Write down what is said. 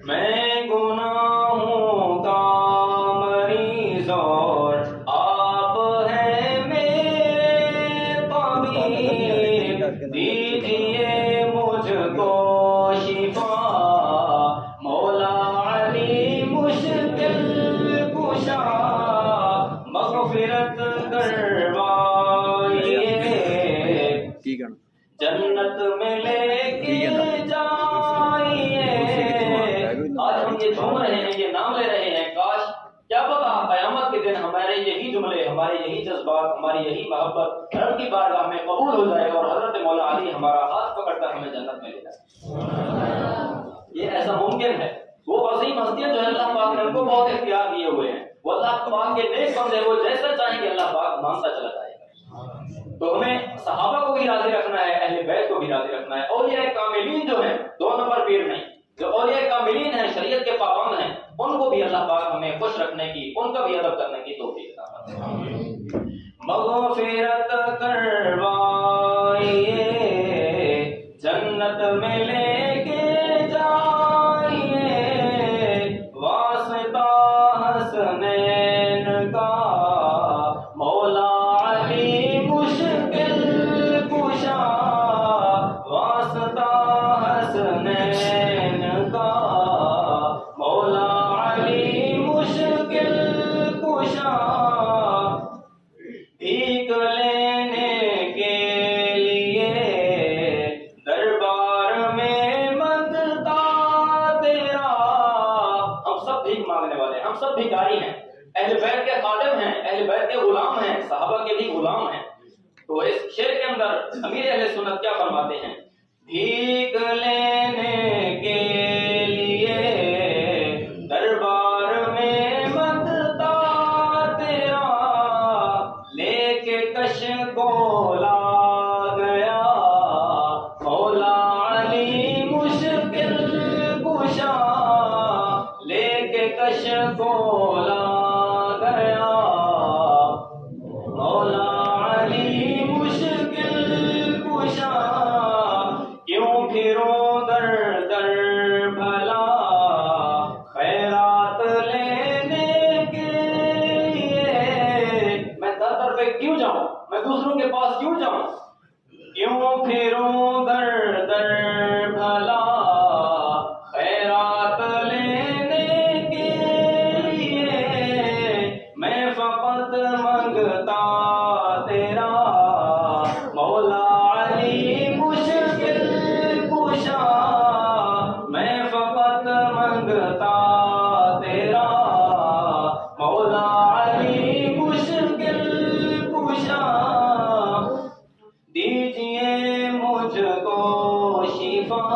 میں گناہوں کا مریض اور آپ ہیں میرے طبیب، دیجئے مجھ کو شفا مولا علی مشکل کشا، مغفرت کروائیے، جنت میں لے کے جائیے۔ آج ہم یہ جھوم رہے ہیں، یہ نام لے رہے ہیں، کاش کیا پتا قیامت کے دن ہمارے یہی جملے، ہمارے یہی جذبات، ہماری یہی محبت رب کی بارگاہ میں قبول ہو جائے اور حضرت مولا علی ہمارا ہاتھ پکڑ کر ہمیں جنت میں لے جائے۔ یہ ایسا ممکن ہے۔ وہ عظیم ہستیاں جو اللہ پاک نے ان کو بہت اختیار دیے ہوئے ہیں، وہ اللہ پاک کے نیک بندے، وہ جیسا چاہیں گے اللہ پاک مانتا چلا جائے گا۔ تو ہمیں صحابہ کو بھی راضی رکھنا ہے، اہل بیت کو بھی راضی رکھنا ہے۔ اولیاء کاملین جو ہیں، 2 نمبر پیر نہیں، جو اولیاء کاملین ہیں، شریعت کے پابند ہیں، ان کو بھی اللہ پاک ہمیں خوش رکھنے کی، ان کا بھی ادب کرنے کی توفیق عطا فرمائے۔ مغفرت کروائیے، جنت میں لے کے جائیے، واسطہ حسنین کا مولا علی مشکل کشا، واسطہ حسنین کا مولا علی مشکل کشا، بھیک لینے کے لیے دربار میں منگتا تیرا۔ ہم سب بھیک مانگنے والے ہیں، ہم سب بھکاری ہیں، اہل بیت کے خادم ہیں، اہل بیت کے غلام ہیں، صحابہ کے بھی غلام ہیں۔ تو اس شعر کے اندر امیر اہل سنت کیا فرماتے ہیں؟ بھیک لینے کے لیے دربار میں منگتا تیرا، لے کے کش کو لا گیا مولا علی مشکل کشا، لے کے کش کو لا گیا مولا علی مشکل کشا، کیوں پھروں در در بھلا خیرات لینے کے لیے، میں در در پہ کیوں جاؤں، میں دوسروں کے پاس کیوں جاؤں، کیوں پھروں در در بھلا خیرات لینے کے لیے، میں فقط منگتا تیرا مولا علی مشکل کشا، میں فقط منگتا تیرا مولا علی مشکل کشا، دیجئے مجھ کو شفا